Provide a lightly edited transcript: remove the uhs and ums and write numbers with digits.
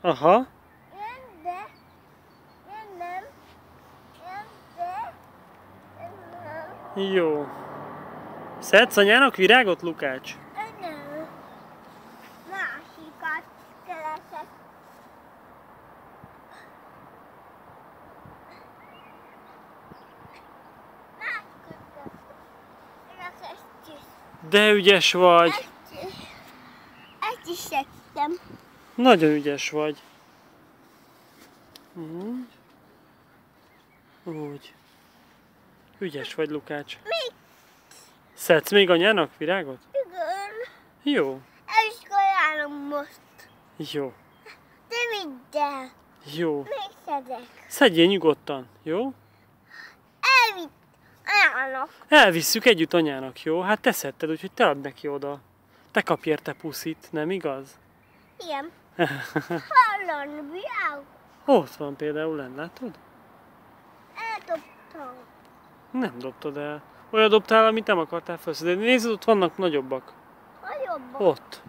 Aha. Jön, de. Jön, nem. Jön, de. Jön, nem. Jó. Szedsz anyának virágot, Lukács? Nem. Másikat keresek. Másikat keresek. De ügyes vagy. Ezt is szedtem. Nagyon ügyes vagy. Úgy. Úgy. Ügyes vagy, Lukács. Még? Szedsz még anyának virágot? Igen. Jó. El is ajánlom most. Jó. De vidd el. Jó. Még szedek. Szedjél nyugodtan, jó? Elvitt. Ajánlok. Elvisszük együtt anyának, jó? Hát te szedted, úgyhogy te add neki oda. Te kapj érte puszit, nem igaz? Igen. Hallon, virág. Ott van például, nem látod? Eldobtam. Nem dobtad el. Olyan dobtál, amit nem akartál felszedni. Nézd, ott vannak nagyobbak. Nagyobb. Ott.